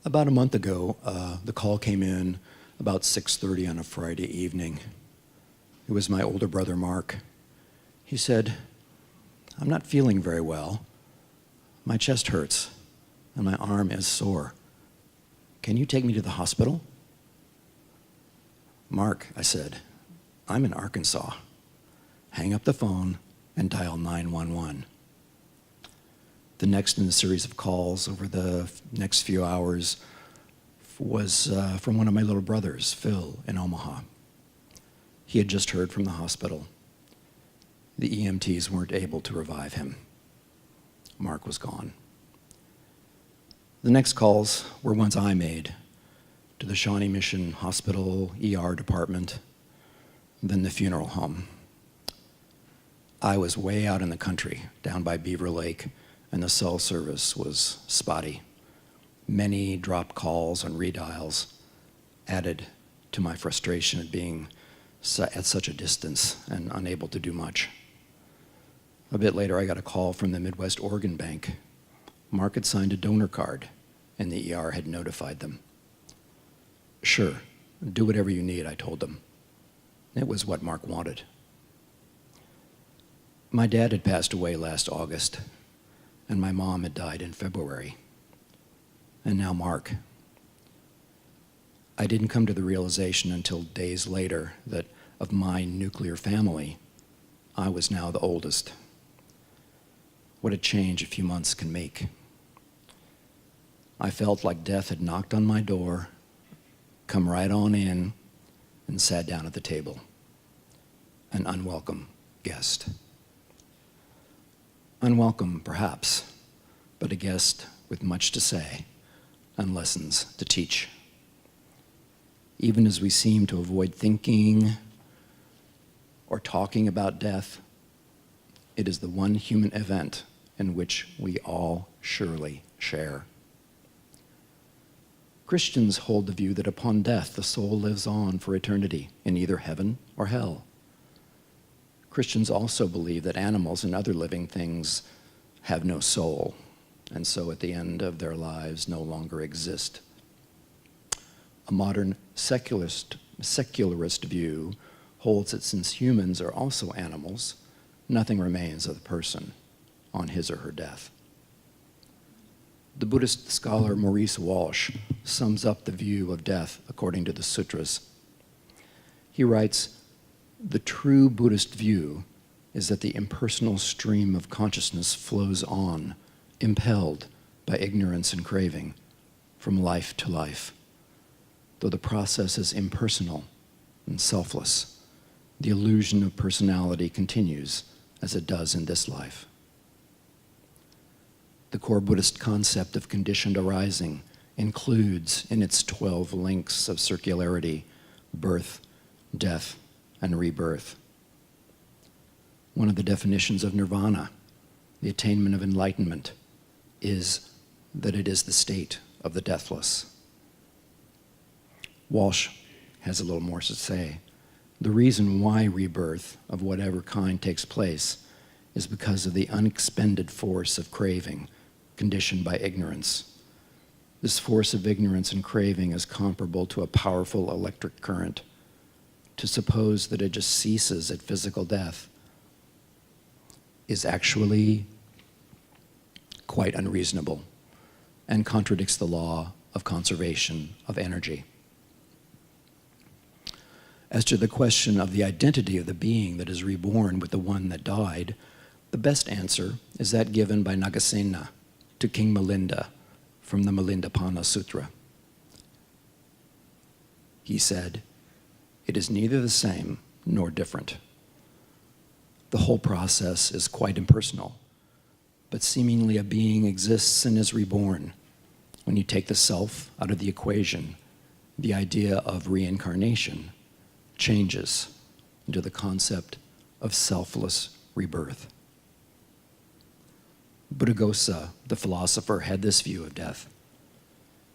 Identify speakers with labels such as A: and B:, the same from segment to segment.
A: About a month ago, the call came in about 6:30 on a Friday evening. It was my older brother, Mark. He said, "I'm not feeling very well. My chest hurts, and my arm is sore. Can you take me to the hospital?" "Mark," I said, "I'm in Arkansas. Hang up the phone and dial 911. The next in the series of calls over the next few hours was from one of my little brothers, Phil, in Omaha. He had just heard from the hospital. The EMTs weren't able to revive him. Mark was gone. The next calls were ones I made to the Shawnee Mission Hospital ER department, then the funeral home. I was way out in the country, down by Beaver Lake, and the cell service was spotty. Many dropped calls and redials added to my frustration at being at such a distance and unable to do much. A bit later, I got a call from the Midwest Organ Bank. Mark had signed a donor card, and the ER had notified them. "Sure, do whatever you need," I told them. It was what Mark wanted. My dad had passed away last August, and my mom had died in February. And now Mark. I didn't come to the realization until days later that of my nuclear family, I was now the oldest. What a change a few months can make. I felt like death had knocked on my door, come right on in, and sat down at the table. An unwelcome guest. Unwelcome, perhaps, but a guest with much to say and lessons to teach. Even as we seem to avoid thinking or talking about death, it is the one human event in which we all surely share. Christians hold the view that upon death, the soul lives on for eternity in either heaven or hell. Christians also believe that animals and other living things have no soul, and so at the end of their lives no longer exist. A modern secularist view holds that since humans are also animals, nothing remains of the person on his or her death. The Buddhist scholar Maurice Walsh sums up the view of death according to the sutras. He writes, "The true Buddhist view is that the impersonal stream of consciousness flows on, impelled by ignorance and craving, from life to life. Though the process is impersonal and selfless, the illusion of personality continues as it does in this life." The core Buddhist concept of conditioned arising includes in its 12 links of circularity, birth, death, and rebirth. One of the definitions of nirvana, the attainment of enlightenment, is that it is the state of the deathless. Walsh has a little more to say. The reason why rebirth of whatever kind takes place is because of the unexpended force of craving, conditioned by ignorance. This force of ignorance and craving is comparable to a powerful electric current. To suppose that it just ceases at physical death is actually quite unreasonable and contradicts the law of conservation of energy. As to the question of the identity of the being that is reborn with the one that died, the best answer is that given by Nagasena to King Milinda from the Milindapana Sutra. He said, "It is neither the same nor different. The whole process is quite impersonal, but seemingly a being exists and is reborn. When you take the self out of the equation, the idea of reincarnation changes into the concept of selfless rebirth." Buddhaghosa, the philosopher, had this view of death.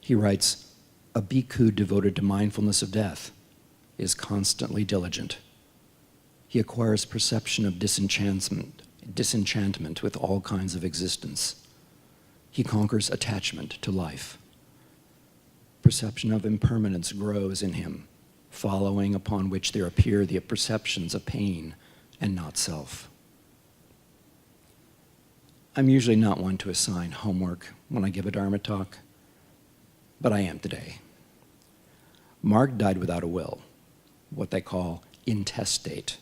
A: He writes, "A bhikkhu devoted to mindfulness of death is constantly diligent. He acquires perception of disenchantment with all kinds of existence. He conquers attachment to life. Perception of impermanence grows in him, following upon which there appear the perceptions of pain and not self. I'm usually not one to assign homework when I give a Dharma talk, but I am today. Mark died without a will, what they call intestate.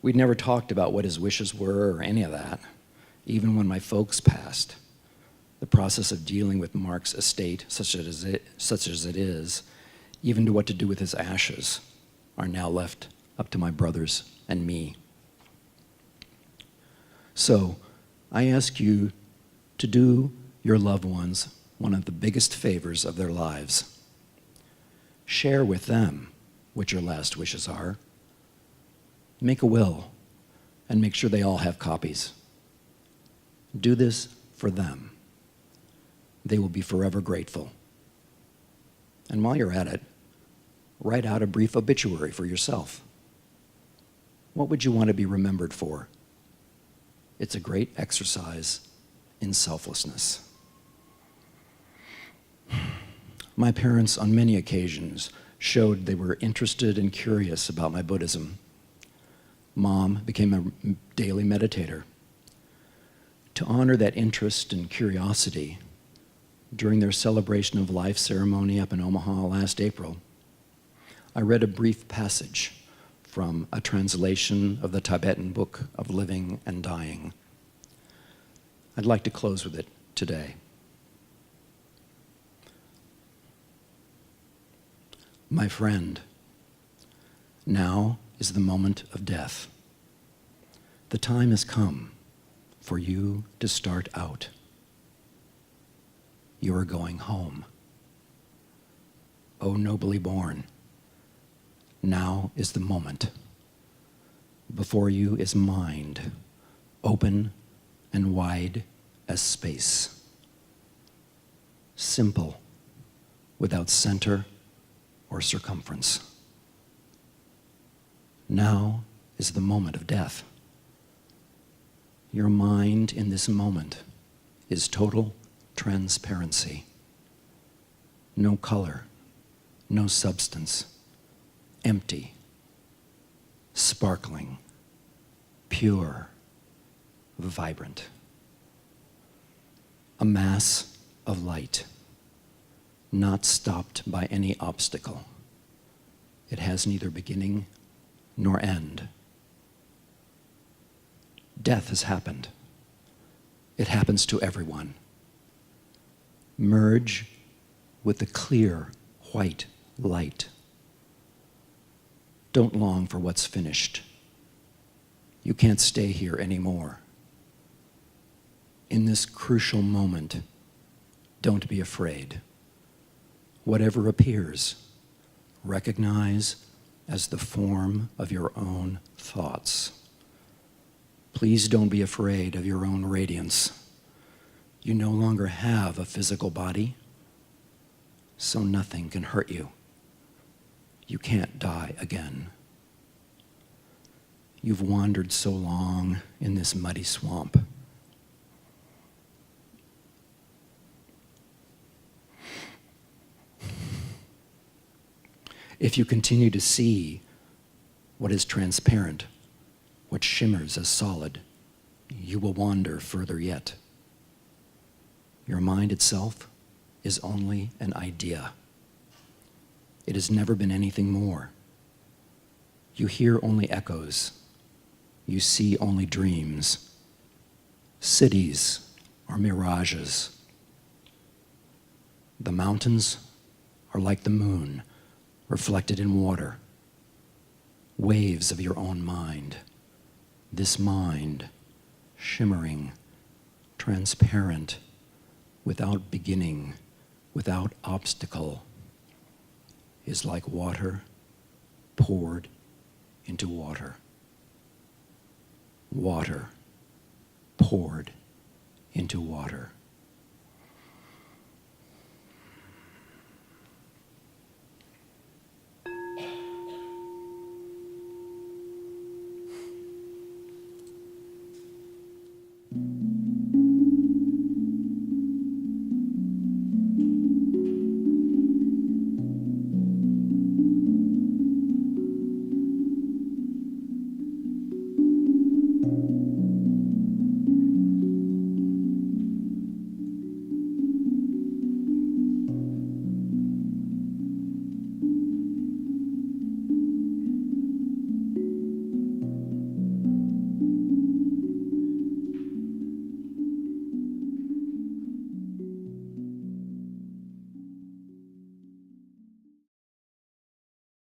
A: We'd never talked about what his wishes were or any of that, even when my folks passed. The process of dealing with Mark's estate, such as it is, even to what to do with his ashes, are now left up to my brothers and me. So, I ask you to do your loved ones one of the biggest favors of their lives. Share with them what your last wishes are. Make a will and make sure they all have copies. Do this for them. They will be forever grateful. And while you're at it, write out a brief obituary for yourself. What would you want to be remembered for? It's a great exercise in selflessness. My parents, on many occasions, showed they were interested and curious about my Buddhism. Mom became a daily meditator. To honor that interest and curiosity, during their celebration of life ceremony up in Omaha last April, I read a brief passage from a translation of the Tibetan Book of Living and Dying. I'd like to close with it today. My friend, now is the moment of death. The time has come for you to start out. You are going home. O nobly born, now is the moment. Before you is mind, open and wide as space. Simple, without center or circumference. Now is the moment of death. Your mind in this moment is total transparency. No color, no substance, empty, sparkling, pure, vibrant. A mass of light, not stopped by any obstacle. It has neither beginning nor end. Death has happened. It happens to everyone. Merge with the clear, white light. Don't long for what's finished. You can't stay here anymore. In this crucial moment, don't be afraid. Whatever appears, recognize as the form of your own thoughts. Please don't be afraid of your own radiance. You no longer have a physical body, so nothing can hurt you. You can't die again. You've wandered so long in this muddy swamp. If you continue to see what is transparent, what shimmers as solid, you will wander further yet. Your mind itself is only an idea. It has never been anything more. You hear only echoes. You see only dreams. Cities are mirages. The mountains are like the moon, reflected in water. Waves of your own mind. This mind, shimmering, transparent, without beginning, without obstacle, is like water poured into water. Water poured into water.